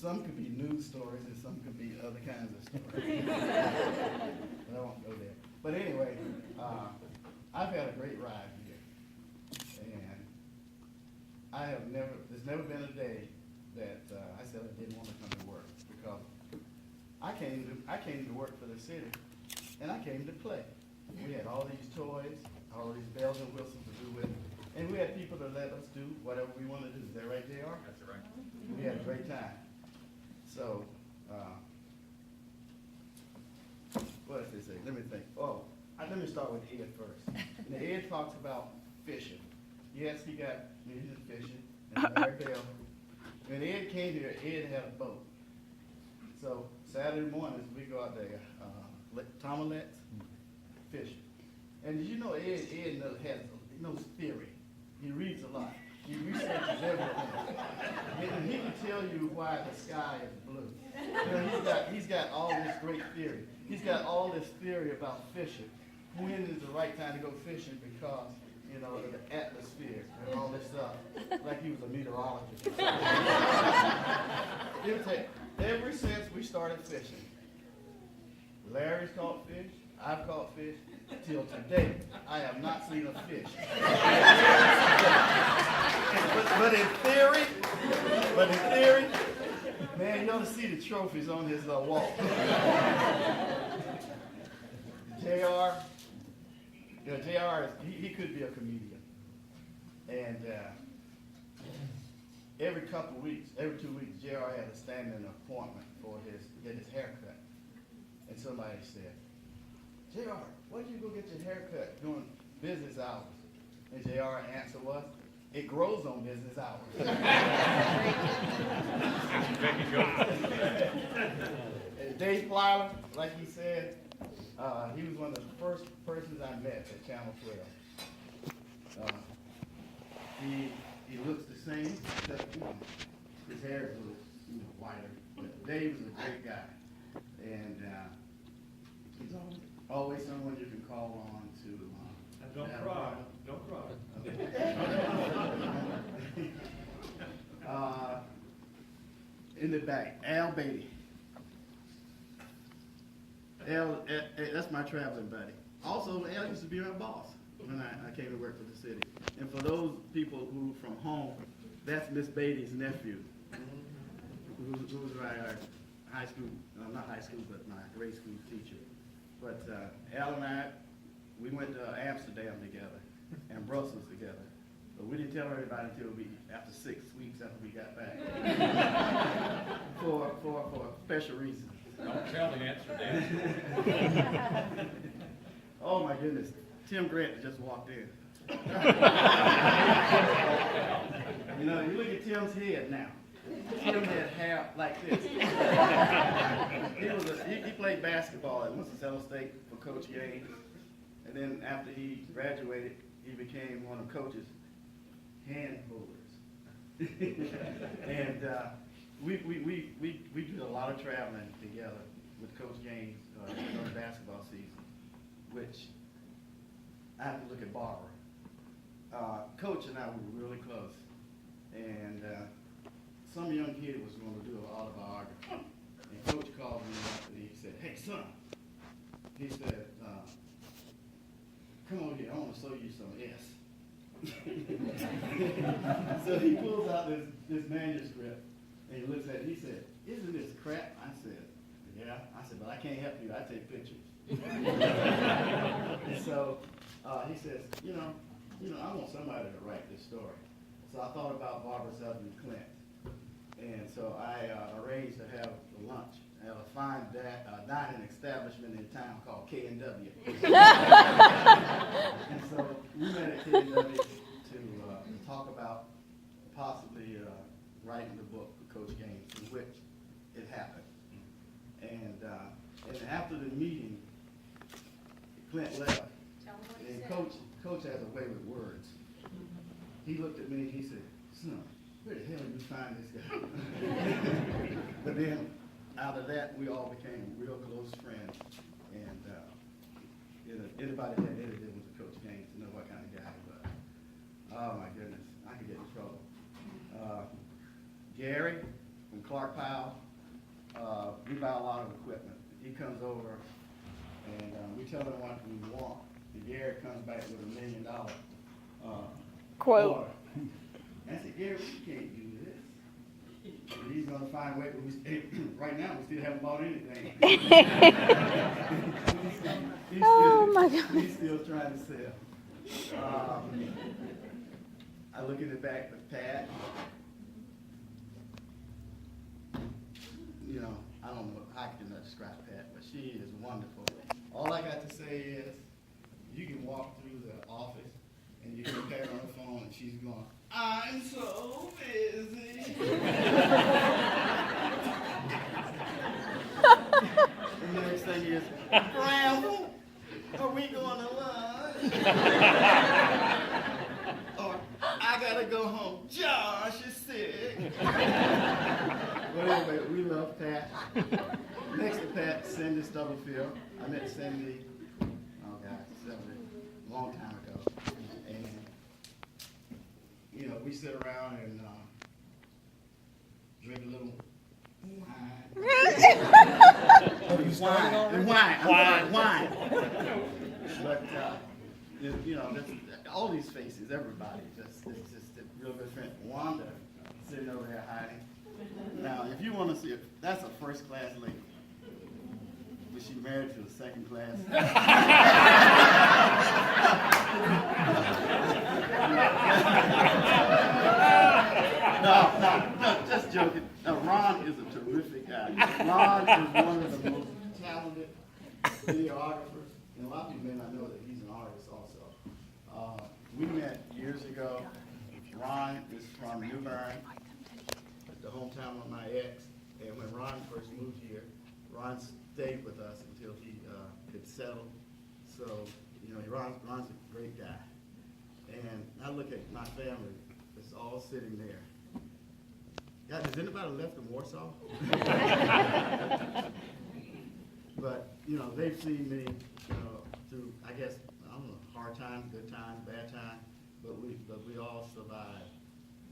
some could be news stories and some could be other kinds of stories. But I won't go there. But anyway, I've had a great ride here. And there's never been a day that I said I didn't want to come to work, because I came to work for the city, and I came to play. We had all these toys, all these bells and whistles to do with it, and we had people to let us do whatever we want to do. Is that right, JR? That's right. We had a great time. So, what did they say? Let me think. Let me start with Ed first. Now, Ed talks about fishing. Yes, he's into fishing, and Larry Bell. When Ed came here, Ed had a boat. So Saturday mornings, we go out there, Tomalette's, fishing. And did you know Ed knows theory. He reads a lot. He researches everything. And he can tell you why the sky is blue. You know, he's got all this great theory. He's got all this theory about fishing. When is the right time to go fishing, because, you know, the atmosphere and all this stuff. Like he was a meteorologist. He'll tell you, ever since we started fishing, Larry's caught fish, I've caught fish, till today, I have not seen a fish. but in theory, man, you ought to see the trophies on his wall. JR, JR, he could be a comedian. And every couple weeks, every 2 weeks, JR had to stand in an appointment to get his hair cut. And somebody said, JR, why did you go get your hair cut during business hours? And JR's answer was, it grows on business hours. And Dave Flyler, like he said, he was one of the first persons I met at Channel 12. He looks the same, except his hair is a little whiter. But Dave is a great guy. And he's always someone you can call on to. Don't cry. Don't cry. In the back, Al Beatty. Al, that's my traveling buddy. Also, Al used to be my boss when I came to work for the city. And for those people who from home, that's Miss Beatty's nephew, who was my high school, not high school, but my grade school teacher. But Al and I, we went to Amsterdam together and Brussels together. But we didn't tell everybody until after 6 weeks after we got back. for special reasons. Don't tell the Amsterdam. Oh my goodness, Tim Grant just walked in. You know, you look at Tim's head now. Tim had hair like this. He played basketball at Winston-Salem State for Coach Gaines. And then after he graduated, he became one of Coach's hand holders. And we did a lot of traveling together with Coach Gaines during basketball season, which I have to look at Barbara. Coach and I were really close. And some young kid was going to do an autobiography. And Coach called me up and he said, hey, son. He said, come on here, I want to show you some S. So he pulls out this manuscript and he looks at it. He said, isn't this crap? I said, yeah. I said, but I can't help you. I take pictures. And so he says, you know, I want somebody to write this story. So I thought about Barbara's husband, Clint. And so I arranged to have lunch at a fine dining establishment in town called K&W. And so we met at K&W to talk about possibly writing the book for Coach Gaines, in which it happened. And after the meeting, Clint left. And Coach has a way with words. He looked at me and he said, son, where the hell did you find this guy? But then, out of that, we all became real close friends. And anybody that had anything with Coach Gaines to know what kind of guy he was. Oh my goodness, I could get in trouble. Gary from Clark Powell. We buy a lot of equipment. He comes over and we tell him what we want. And Gary comes back with $1 million Quote. order. I said, Gary, we can't do this. And he's gonna find a way, but right now, we still haven't bought anything. Oh, my God. He's still trying to sell. I look at the back of Pat. You know, I don't know how I can describe Pat, but she is wonderful. All I got to say is, you can walk through the office and you hear Pat on the phone and she's going, I'm so busy. And the next thing is, Bramble, are we going to lunch? Or, I gotta go home, Josh is sick. But anyway, we love Pat. Next to Pat, Cindy Stubblefield. I met Cindy, oh God, a long time ago. And, you know, we sit around and drink a little wine. But, you know, all these faces, everybody, it's just a real good friend. Wanda sitting over there hiding. Now, if you want to see it, that's a first-class lady. Was she married to a second-class? No, just joking. No, Ron is a terrific guy. Ron is one of the most talented videographers, and a lot of people may not know that he's an artist also. We met years ago. Ron is from New Bern, the hometown of my ex, and when Ron first moved here, Ron stayed with us until he could settle. So, you know, Ron's a great guy. And I look at my family, it's all sitting there. God, has anybody left in Warsaw? But, you know, they've seen me, you know, through, I guess, I don't know, hard times, good times, bad times, but we all survived.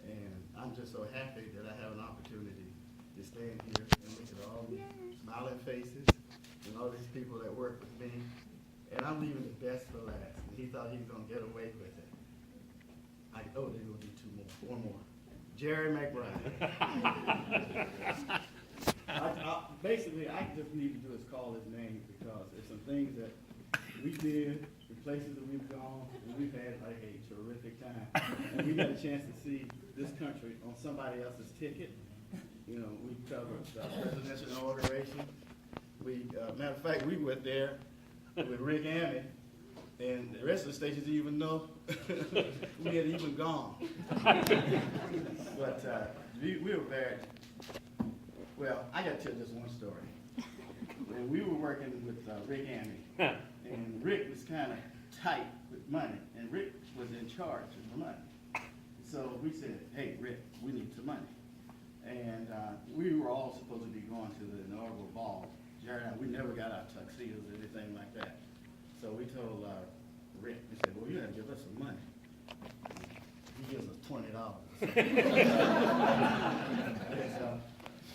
And I'm just so happy that I have an opportunity to stand here and look at all these smiling faces and all these people that work with me. And I'm leaving the best for last. And he thought he was going to get away with it. There's going to be two more, one more. Jerry McBride. Basically, I just need to do is call his name because there's some things that we did, the places that we've gone, and we've had like a terrific time. And we got a chance to see this country on somebody else's ticket. You know, we covered the presidential inauguration. Matter of fact, we went there with Rick Amy, and the rest of the stations didn't even know we had even gone. But we were very, well, I got to tell just one story. When we were working with Rick Amy, and Rick was kind of tight with money, and Rick was in charge of the money. So we said, hey, Rick, we need some money. And we were all supposed to be going to the inaugural ball. Jerry and I, we never got our tuxedos or anything like that. So we told Rick, we said, well, you got to give us some money. He gives us $20. And,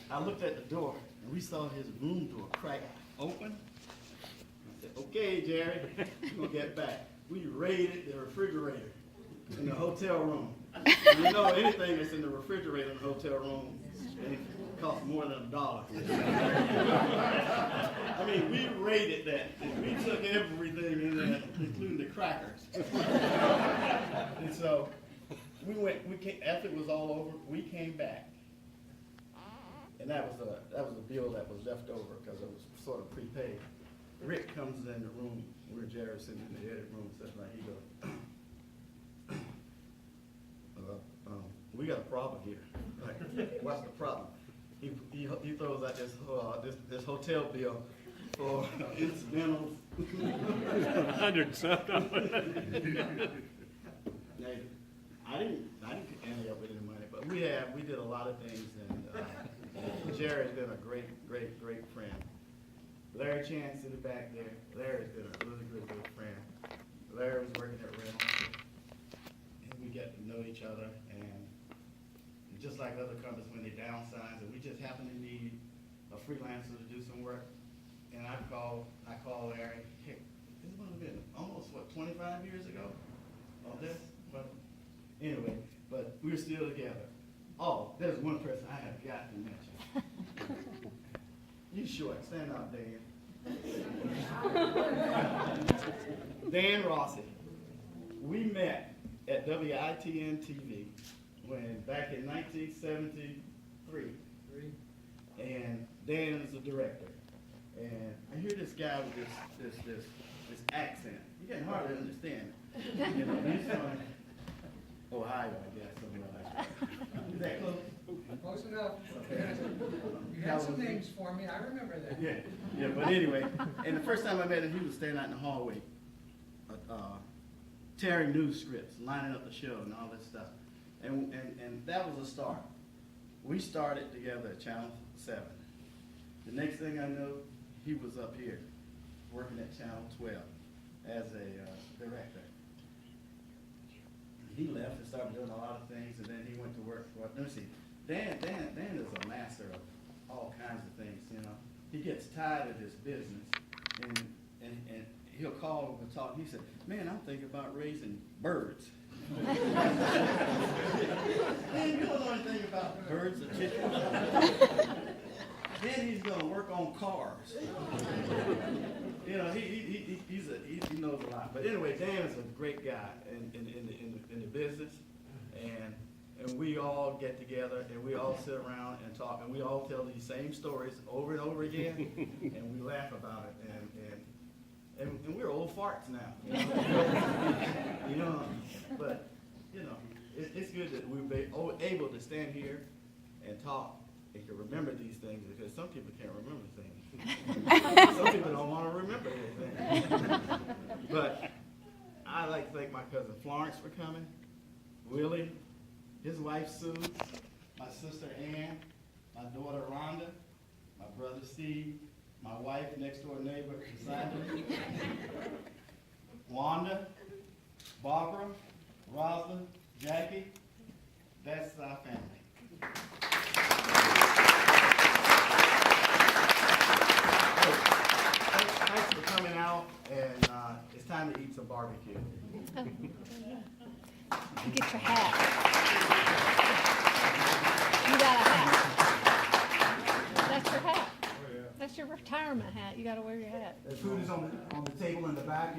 I looked at the door, and we saw his room door crack open. I said, okay, Jerry, we're going to get back. We raided the refrigerator in the hotel room. And you know, anything that's in the refrigerator in the hotel room, it costs more than $1. I mean, we raided that. We took everything in there, including the crackers. And so after it was all over, we came back. And that was a bill that was left over because it was sort of prepaid. Rick comes in the room where Jerry's sitting in the edit room, sitting right, he goes, we got a problem here. Like, what's the problem? He throws out this hotel bill for incidentals. $100 Now, I didn't end up with any money, but we did a lot of things, and Jerry's been a great friend. Larry Chance in the back there. Larry's been a really good friend. Larry was working at Reynolds, and we got to know each other, and just like other companies when they downsize, and we just happen to need a freelancer to do some work. And I called Larry, heck, this must have been almost, 25 years ago on this? But anyway, but we're still together. Oh, there's one person I have got to mention. You short, stand up, Dan. Dan Rossi. We met at WITN TV back in 1973. And Dan is the director. And I hear this guy with this accent. You can hardly understand it. You know, he's from Ohio, I guess, something like that. Is that close? Close enough. Okay. You had some names for me, I remember that. Yeah, but anyway, and the first time I met him, he was standing out in the hallway, tearing news scripts, lining up the show and all this stuff. And that was a start. We started together at Channel 7. The next thing I know, he was up here, working at Channel 12 as a director. He left and started doing a lot of things, and then he went to work for, let me see, Dan is a master of all kinds of things, you know. He gets tired of his business, and he'll call and talk. He said, man, I'm thinking about raising birds. Man, you don't know anything about birds or chickens. Then he's gonna work on cars. You know, he knows a lot. But anyway, Dan is a great guy in the business, and we all get together and we all sit around and talk, and we all tell these same stories over and over again, and we laugh about it, and we're old farts now. You know, but you know, it's good that we've been able to stand here and talk. You can remember these things because some people can't remember things. Some people don't want to remember anything. But I'd like to thank my cousin Florence for coming, Willie, his wife Sue, my sister Ann, my daughter Rhonda, my brother Steve, my wife, next door neighbor Cassandra, Wanda, Barbara, Rosalind, Jackie. That's our family. Thanks for coming out, and it's time to eat some barbecue. You get your hat. You got a hat. That's your hat. That's your retirement hat. You got to wear your hat. The food is on the table in the back.